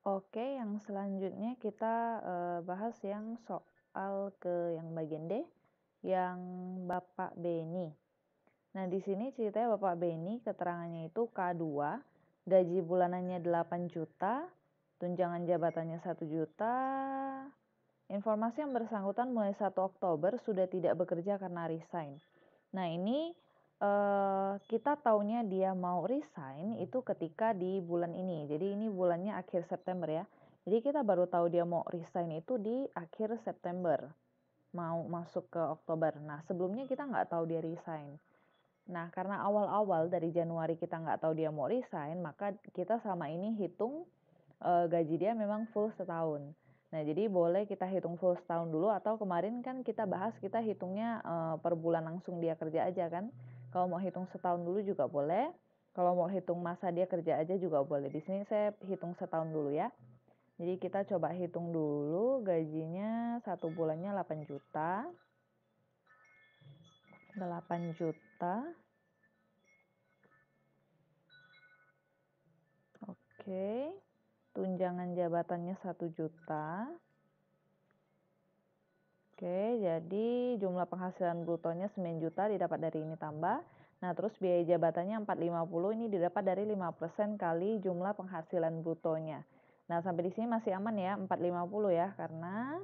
Oke, yang selanjutnya kita bahas yang soal yang bagian D, yang Bapak Beni. Nah, di sini ceritanya Bapak Beni keterangannya itu K2, gaji bulanannya 8 juta, tunjangan jabatannya 1 juta. Informasi yang bersangkutan mulai 1 Oktober sudah tidak bekerja karena resign. Nah, ini kita taunya dia mau resign itu ketika di bulan ini. Jadi ini bulannya akhir September ya. Jadi kita baru tahu dia mau resign itu di akhir September, mau masuk ke Oktober. Nah, sebelumnya kita nggak tahu dia resign. Nah, karena awal-awal dari Januari kita nggak tahu dia mau resign, maka kita sama ini hitung gaji dia memang full setahun. Nah, jadi boleh kita hitung full setahun dulu, atau kemarin kan kita bahas kita hitungnya per bulan langsung dia kerja aja kan. Kalau mau hitung setahun dulu juga boleh. Kalau mau hitung masa dia kerja aja juga boleh. Di sini saya hitung setahun dulu ya. Jadi kita coba hitung dulu gajinya satu bulannya 8 juta. 8 juta. Oke. Tunjangan jabatannya 1 juta. Oke, jadi jumlah penghasilan brutonya 9 juta didapat dari ini tambah. Nah, terus biaya jabatannya 450 ini didapat dari 5% kali jumlah penghasilan brutonya. Nah, sampai di sini masih aman ya, 450 ya, karena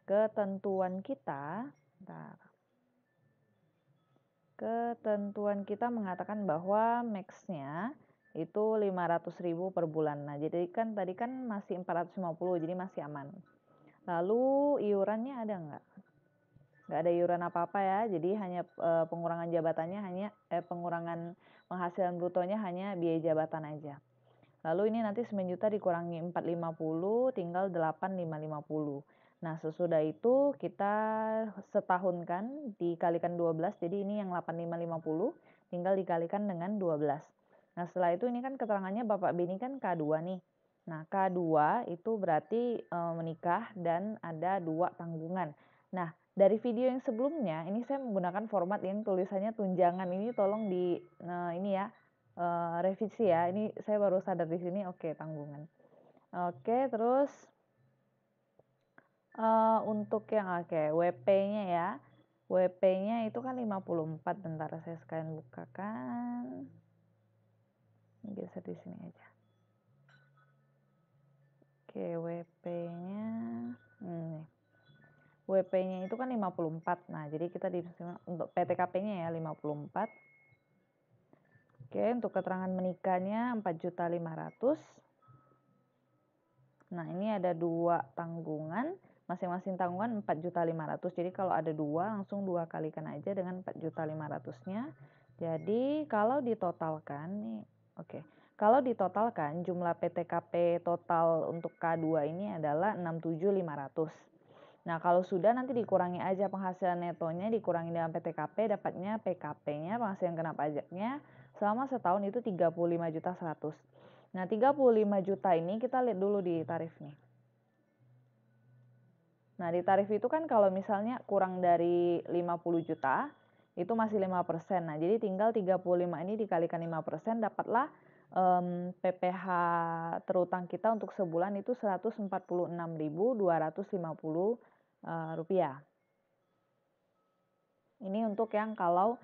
ketentuan kita, bentar, ketentuan kita mengatakan bahwa max-nya itu 500.000 per bulan. Nah, jadi kan tadi kan masih 450, jadi masih aman. Lalu iurannya ada nggak? Nggak ada iuran apa-apa ya, jadi hanya pengurangan jabatannya hanya pengurangan penghasilan brutonya hanya biaya jabatan aja. Lalu ini nanti 9 juta dikurangi 450 tinggal 8.550. Nah, sesudah itu kita setahun kan dikalikan 12, jadi ini yang 8.550 tinggal dikalikan dengan 12. Nah, setelah itu ini kan keterangannya Bapak Beni kan K2 nih. Nah, K2 itu berarti menikah dan ada 2 tanggungan. Nah, dari video yang sebelumnya ini saya menggunakan format yang tulisannya tunjangan. Ini tolong di ini ya, revisi ya. Ini saya baru sadar di sini. Oke, tanggungan. Oke, terus untuk yang WP-nya ya. WP-nya itu kan 54. Bentar saya sekalian bukakan. Ini geser di sini aja. Oke, WP-nya nih. WP-nya itu kan 54. Nah, jadi kita untuk PTKP-nya ya 54. Oke, untuk keterangan menikahnya 4.500.000. Nah, ini ada 2 tanggungan, masing-masing tanggungan 4.500.000. Jadi kalau ada 2 langsung 2 kalikan aja dengan 4.500.000-nya. Jadi kalau ditotalkan nih, kalau ditotalkan jumlah PTKP total untuk K2 ini adalah 67.500. Nah, kalau sudah nanti dikurangi aja penghasilan netonya, dikurangi dengan PTKP, dapatnya PKP-nya, penghasilan kena pajaknya, selama setahun itu 35.100.000. Nah, 35 juta ini kita lihat dulu di tarif nih. Nah, di tarif itu kan kalau misalnya kurang dari 50 juta, itu masih 5%. Nah, jadi tinggal 35 ini dikalikan 5%, dapatlah PPh terutang kita untuk sebulan itu 146.250 rupiah. Ini untuk yang kalau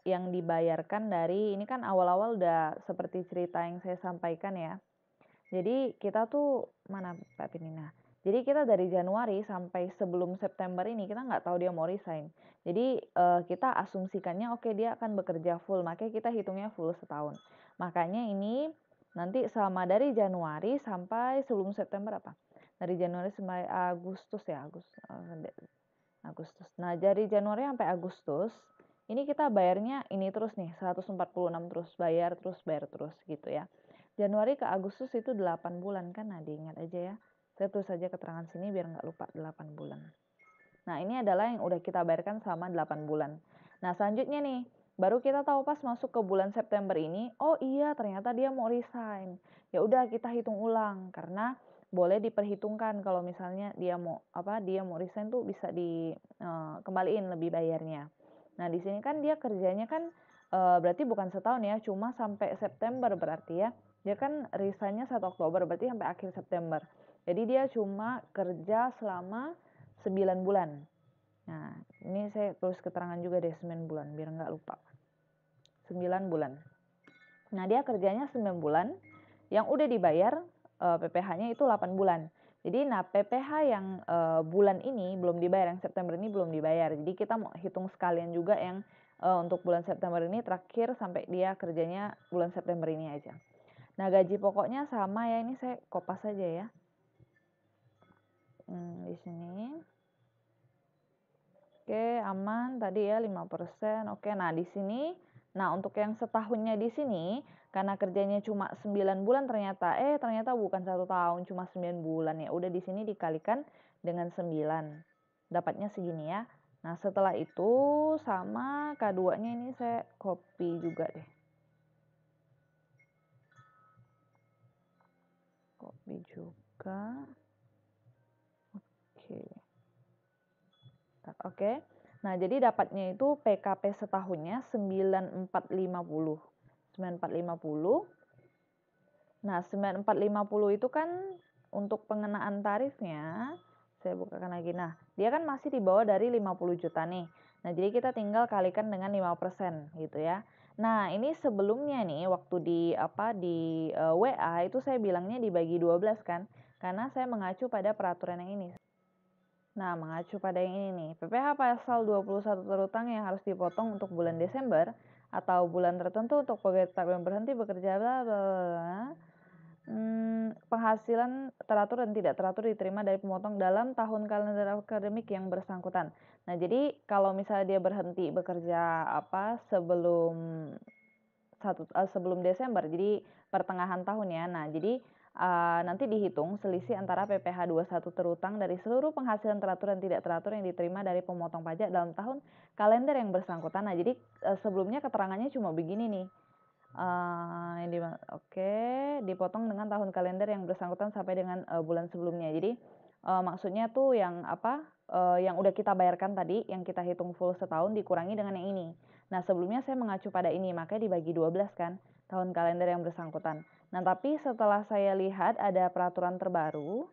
yang dibayarkan dari, ini kan awal-awal udah seperti cerita yang saya sampaikan ya. Jadi kita tuh, mana Pak Pinina? Jadi kita dari Januari sampai sebelum September ini kita nggak tahu dia mau resign. Jadi kita asumsikannya oke dia akan bekerja full, makanya kita hitungnya full setahun. Makanya ini nanti selama dari Januari sampai sebelum September apa? Dari Januari sampai Agustus ya, Agustus. Nah, dari Januari sampai Agustus, ini kita bayarnya ini terus nih, 146 terus bayar terus gitu ya. Januari ke Agustus itu 8 bulan kan, nah diingat aja ya. Saya tulis saja keterangan sini biar nggak lupa 8 bulan. Nah, ini adalah yang udah kita bayarkan selama 8 bulan. Nah, selanjutnya nih, baru kita tahu pas masuk ke bulan September ini, oh iya ternyata dia mau resign. Ya udah kita hitung ulang karena boleh diperhitungkan kalau misalnya dia mau resign tuh bisa dikembaliin lebih bayarnya. Nah, di sini kan dia kerjanya kan berarti bukan setahun ya, cuma sampai September berarti ya. Dia kan resign-nya 1 Oktober, berarti sampai akhir September. Jadi dia cuma kerja selama 9 bulan. Nah, ini saya tulis keterangan juga deh 9 bulan, biar nggak lupa. 9 bulan. Nah, dia kerjanya 9 bulan, yang udah dibayar PPh-nya itu 8 bulan. Jadi, nah PPh yang bulan ini belum dibayar, yang September ini belum dibayar. Jadi, kita mau hitung sekalian juga yang untuk bulan September ini terakhir sampai dia kerjanya bulan September ini aja. Nah, gaji pokoknya sama ya, ini saya kopas aja ya. Di sini. Oke, aman tadi ya 5%. Oke, nah di sini, nah untuk yang setahunnya di sini, karena kerjanya cuma 9 bulan ternyata bukan 1 tahun, cuma 9 bulan ya. Udah di sini dikalikan dengan 9. Dapatnya segini ya. Nah, setelah itu sama K2-nya ini saya copy juga deh. Copy juga. Oke. Oke. Nah, jadi dapatnya itu PKP setahunnya 9450. 9450. Nah, 9450 itu kan untuk pengenaan tarifnya, saya bukakan lagi. Nah, dia kan masih di bawah dari 50 juta nih. Nah, jadi kita tinggal kalikan dengan 5% gitu ya. Nah, ini sebelumnya nih waktu di WA itu saya bilangnya dibagi 12 kan. Karena saya mengacu pada peraturan yang ini. Nah, mengacu pada yang ini nih, PPh pasal 21 terutang yang harus dipotong untuk bulan Desember atau bulan tertentu untuk pegawai tetap yang berhenti bekerja bla bla bla. Penghasilan teratur dan tidak teratur diterima dari pemotong dalam tahun kalender akademik yang bersangkutan. Nah, jadi kalau misalnya dia berhenti bekerja sebelum Desember, jadi pertengahan tahun ya. Nah, jadi nanti dihitung selisih antara PPh 21 terutang dari seluruh penghasilan teratur dan tidak teratur yang diterima dari pemotong pajak dalam tahun kalender yang bersangkutan. Nah, jadi sebelumnya keterangannya cuma begini nih. Oke, dipotong dengan tahun kalender yang bersangkutan sampai dengan bulan sebelumnya. Jadi maksudnya tuh yang yang udah kita bayarkan tadi, yang kita hitung full setahun dikurangi dengan yang ini. Nah, sebelumnya saya mengacu pada ini, makanya dibagi 12 kan, tahun kalender yang bersangkutan. Nah, tapi setelah saya lihat ada peraturan terbaru,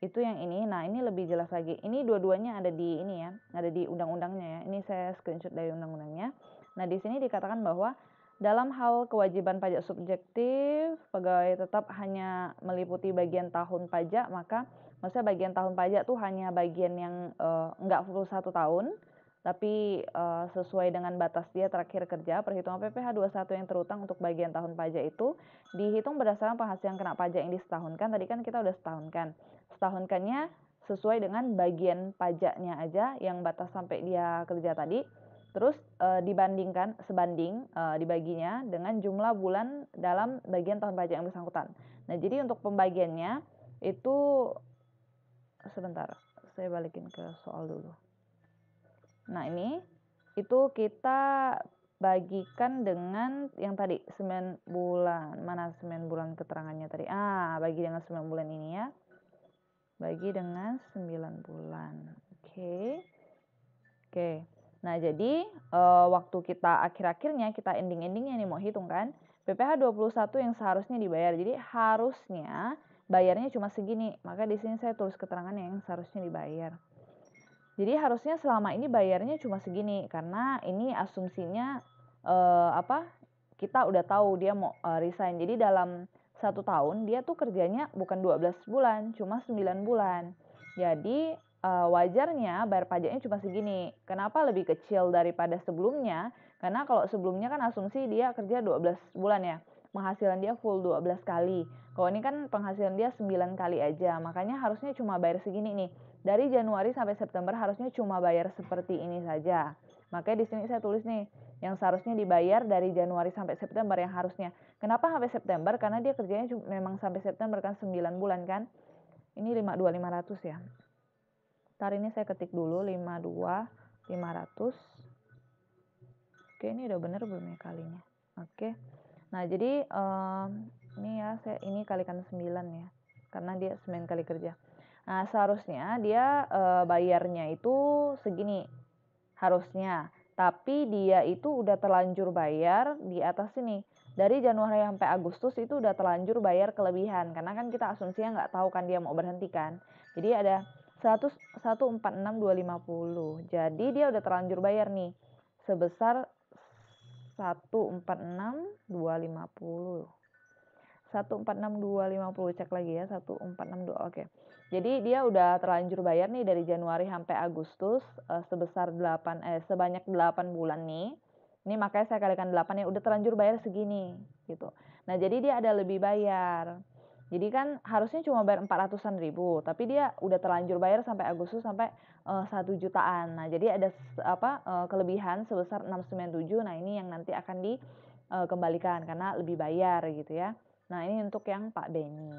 itu yang ini. Nah, ini lebih jelas lagi. Ini dua-duanya ada di ini ya, ada di undang-undangnya ya. Ini saya screenshot dari undang-undangnya. Nah, di sini dikatakan bahwa dalam hal kewajiban pajak subjektif, pegawai tetap hanya meliputi bagian tahun pajak, maka maksudnya bagian tahun pajak tuh hanya bagian yang enggak full 1 tahun, tapi sesuai dengan batas dia terakhir kerja. Perhitungan PPh 21 yang terutang untuk bagian tahun pajak itu dihitung berdasarkan penghasilan kena pajak yang disetahunkan. Tadi kan kita udah setahunkan. Setahunkannya sesuai dengan bagian pajaknya aja yang batas sampai dia kerja tadi. Terus dibaginya dengan jumlah bulan dalam bagian tahun pajak yang bersangkutan. Nah, jadi untuk pembagiannya itu sebentar, saya balikin ke soal dulu. Nah, ini itu kita bagikan dengan yang tadi 9 bulan. Mana 9 bulan keterangannya tadi? Bagi dengan 9 bulan ini ya. Bagi dengan 9 bulan. Oke. Nah, jadi waktu kita akhir-akhirnya, kita ending-endingnya nih mau hitung kan, PPh 21 yang seharusnya dibayar. Jadi harusnya bayarnya cuma segini. Maka di sini saya tulis keterangan yang seharusnya dibayar. Jadi harusnya selama ini bayarnya cuma segini karena ini asumsinya kita udah tahu dia mau resign. Jadi dalam 1 tahun dia tuh kerjanya bukan 12 bulan, cuma 9 bulan. Jadi wajarnya bayar pajaknya cuma segini. Kenapa lebih kecil daripada sebelumnya? Karena kalau sebelumnya kan asumsi dia kerja 12 bulan ya. Penghasilan dia full 12 kali. Kalau ini kan penghasilan dia 9 kali aja. Makanya harusnya cuma bayar segini nih. Dari Januari sampai September harusnya cuma bayar seperti ini saja. Makanya di sini saya tulis nih, yang seharusnya dibayar dari Januari sampai September yang harusnya. Kenapa sampai September? Karena dia kerjanya memang sampai September kan 9 bulan kan. Ini 52.500 ya. Ntar ini saya ketik dulu 52.500. Oke, ini udah bener belum ya kalinya? Oke. Nah, jadi ini ya ini kalikan 9 ya. Karena dia 9 kali kerja. Nah, seharusnya dia bayarnya itu segini. Harusnya. Tapi dia itu udah terlanjur bayar di atas sini. dari Januari sampai Agustus itu udah terlanjur bayar kelebihan, karena kan kita asumsinya nggak tahu kan dia mau berhenti kan. Jadi ada 146.250. Jadi dia udah terlanjur bayar nih sebesar 146.250. 146.250, cek lagi ya, 146.2, oke. Jadi dia udah terlanjur bayar nih dari Januari sampai Agustus sebanyak 8 bulan nih. Ini makanya saya kalikan 8 ya, udah terlanjur bayar segini gitu. Nah, jadi dia ada lebih bayar. Jadi kan harusnya cuma bayar 400-an ribu, tapi dia udah terlanjur bayar sampai Agustus sampai 1 jutaan. Nah, jadi ada kelebihan sebesar 697. Nah, ini yang nanti akan dikembalikan karena lebih bayar gitu ya. Nah, ini untuk yang Pak Benny.